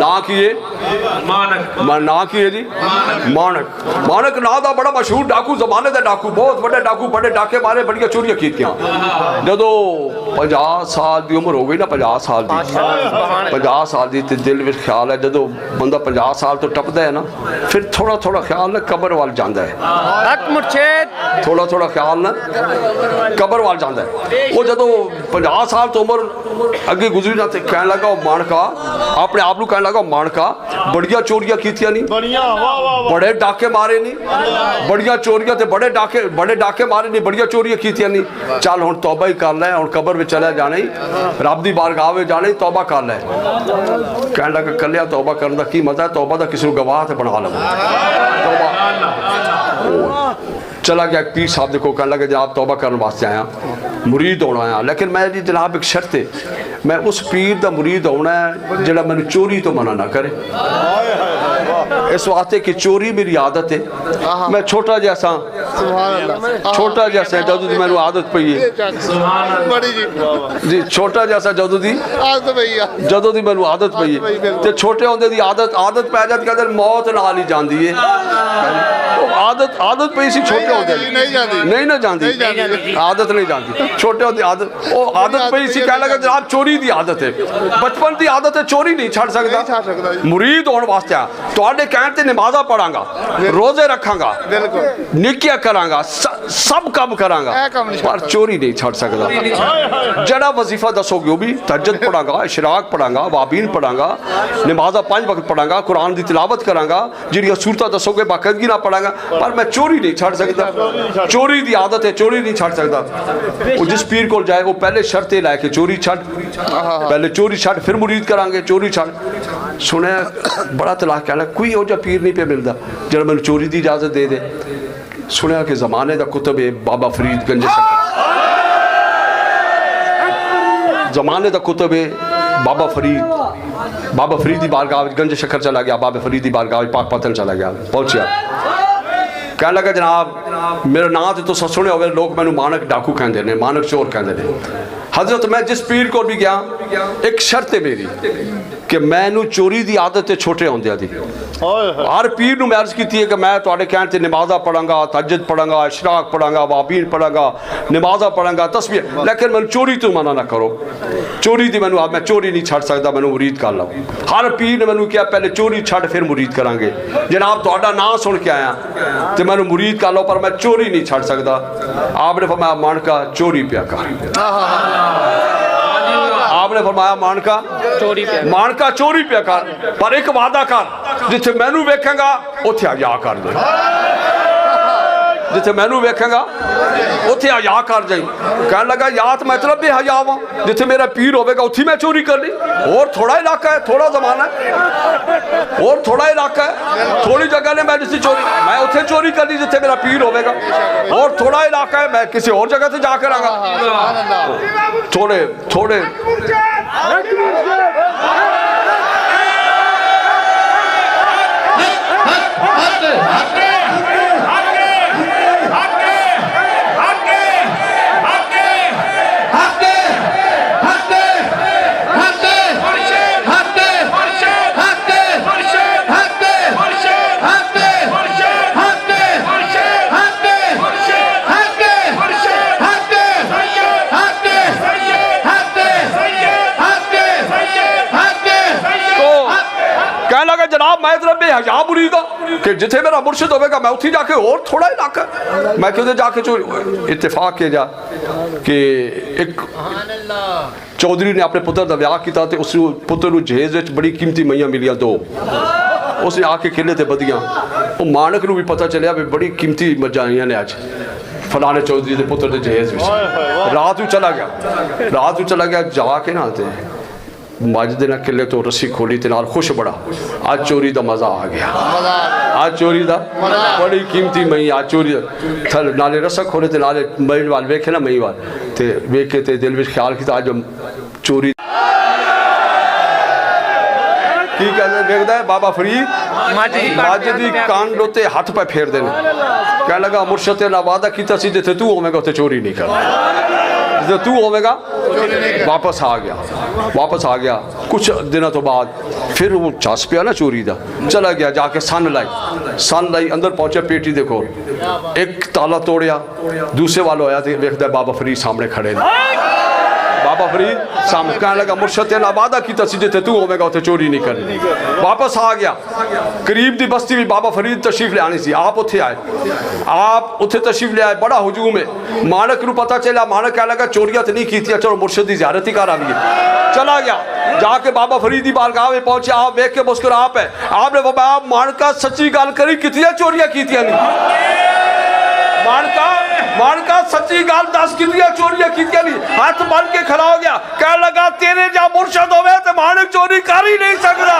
ना की है ना की है जी मानक। मानक ना दा बड़ा मशहूर डाकू, जमाने का डाकू, बहुत बड़े डाकू, बड़े डाके मारे, बड़िया चोरियां कीतियां। जदों 50 साल की उम्र हो गई ना, 50 साल की, 50 साल की, तो दिल में ख्याल है जदों बंदा 50 साल तो टपदा है ना, फिर थोड़ा थोड़ा ख्याल ना कबर वाल जाता है, थोड़ा थोड़ा ख्याल ना कबर वाल जाता है। वो जदों 50 साल तो उम्र अगे गुजरी ना, तो कहने लगा मानका, अपने आप को कहने लगा मानका, बड़िया चोरियां कीतियां नहीं, बड़े डाके मारे नहीं, बड़िया चोरियां ते बड़े डाके मारे नहीं, बड़िया चोरियां कीतियां नहीं, चल हुण तौबा ही कर लै, हुण कबर में चला जाना ही, रब दी बारगाह में जाना ही, तौबा कर लै। कहने लगा कलिया तौबा करने का की मजा है, तौबा का किसी को गवाह ते बना लो। तौबा चला गया पीर साहब देखो, कहने लगे जनाब तौबा करने वास्ते आया, मुरीद होना आया, लेकिन मैं जी जनाब एक शर्त है, मैं उस पीर का मुरीद होना है जिहड़ा मैनू चोरी तो मना ना करे। इस वास्ते कि चोरी मेरी आदत है, मैं छोटा जैसा जदों दी मैनू आदत पई है जी, छोटा जैसा जदों दी मैनू आदत पई है, ते छोटे होंदे दी आदत पै जाती, कहते मौत नाल ही जांदी है। आदत पई सी छोटे होंदे नहीं ना जांदी, आदत नहीं जांदी, छोटे होंदे आदत पई सी। कह लगा जनाब चोरी दी आदत है, बचपन दी आदत है, चोरी नहीं छड़ सकदा। मुरीद होने वास्ते तुहाडे कहण ते नमाज़ा पढ़ांगा, रोजे रखांगा, नेकियां करांगा, सब काम करांगा, पर चोरी नहीं छड़ सकदा। जड़ा वजीफा दसोगे वो भी, तहज्जुद पढ़ांगा, इशराक पढ़ांगा, वाबीन पढ़ांगा, नमाज़ा 5 वक्त पढ़ांगा, कुरान की तिलावत करांगा, जिहड़ियां सूरतां दसोगे बाकायदगी नाल पढ़ांगा, पर मैं चोरी नहीं छड़ सकदा। चोरी दी आदत है, चोरी नहीं छड़ सकदा। वो जिस पीर को जाए वो पहले शर्तें लैके चोरी छड़, पहले चोरी छड़, फिर मुरीद करांगे, चोरी छड़। सुने बड़ा तलाक कहना कोई हो जा पीर नहीं पे मिलता जो मैं चोरी की इजाजत दे दे। सुनिया कि जमाने का कुतब है बाबा फरीद गंज शक्कर, जमाने का कुतब है बाबा फरीद की बारगाह गंज शक्कर चला गया, बाबा फरीद की बारगाह पाक पतन चला गया, पहुंचा। कहने लगा जनाब मेरा नाम तो सुने हो, लोग मैंने मानक डाकू कहते हैं, मानक चोर कहते हैं। हजरत मैं जिस पीर को भी गया, एक शर्त है मेरी कि मैनू चोरी की आदत है छोटे होंदिया दी। हर पीर नूं मैं अर्ज की है कि मैं तुहाडे कहण ते नमाज़ा पढ़ांगा, तहज्जुद पढ़ांगा, इशराक पढ़ांगा, वाबीन पढ़ांगा, नमाज़ा पढ़ांगा, तस्बीह, लेकिन मैं चोरी तो मना ना करो। चोरी दी मैनू मैं चोरी नहीं छड़ सकदा, मैनू मुरीद कर लो। हर पीर ने मैनू कहा पहले चोरी छड़ फिर मुरीद करांगे। जनाब तुहाडा नाम सुन के आया तो मैनू मुरीद कर लो, पर मैं चोरी नहीं छड़ सकदा। आपने फरमाया मानका चोरी पिया कर, आपने फरमाया मानका चोरी पे कर, पर एक वादा कर, जिथे मैनू वेखेगा उथे हया कर दे, जिथे मैनू वेखेगा उथे हया कर जाई। कहने लगा या तो मैं इतना बेहया वा, जिथे मेरा पीर होगा उथे मैं चोरी करनी। और थोड़ा इलाका है, थोड़ा जमाना है, और थोड़ा इलाका है, थोड़ी जगह ने मैं जिसे चोरी, मैं उथे चोरी करनी जिथे मेरा पीर होगा। और थोड़ा इलाका है, मैं किसी और जगह से जा कर आऊंगा। थोड़े थोड़े जनाब मैं इतना बेहया मुरीद कि जिथे मेरा मुर्शिद होगा मैं उठी जाके और थोड़ा इलाका मैं किधर जाके चोरी। इत्तेफाक के जा कि एक चौधरी ने अपने पुत्र का विआह किया, तो उस पुत्र को जहेज में बड़ी कीमती मईयां मिलियां दो, उसने आके किले ते बदियां। वो मानक को भी पता चलिया भी बड़ी कीमती मझां आईयां ने अज फलाने चौधरी के पुत्र के जहेज में। रात को चला गया जाके ना मज दे किले तो रस्सी खोली ते नाल खुश बड़ा, आज चोरी का मजा आ गया, आज चोरी का बड़ी कीमती मई, आज चोरी नाले रस्सा खोले ते नाले मई वाल वेखे ना, मई वाल ते वेखे ते दिल में ख्याल किया आज चोरी की कहते देखता है बाबा फरीद माजिदी कान लोते हाथ पे फेर देने। कह लगा मुर्शद ने वादा किया सी जिथे तू होवेगा उथे चोरी नहीं करना, जिथे तू होवेगा वापस आ गया। कुछ दिनों तो बाद फिर वो चस पिया ना चोरी का, चला गया जाके सन लाई अंदर पहुंचे पेटी देखो एक ताला तोड़िया, दूसरे वाल होया तो वेखदा बाबा फरीद सामने खड़े ने। बाबा फरीद सामने कहने लगा मुर्शद तेरा वादा किया सी जिथे तू होवेगा उथे चोरी नहीं करनी। वापस आ गया, करीब दी बस्ती भी बाबा फरीद तशरीफ ले आनी सी, आप उथे आए, आप उथे तशरीफ ले आए, बड़ा हुजूम है। मानक नूं पता चला, मानक कह लगा चोरियां तो नहीं की, चलो मुर्शद की ज़ियारत ही कर आइए। चला गया, जाके बाबा फरीद की बारगाह में पहुंचे, आप वेख के मुस्कुरा आप है, आपने आप मानका सच्ची गल करी, कितनी चोरियां कीतियां नहीं। मानका सच्ची गल दस कितनी चोरियां कीतियां नहीं। हाथ बन के खड़ा हो गया, कह लगा तेरे जा मुर्शद होवे तो मानक चोरी कर ही नहीं सकता।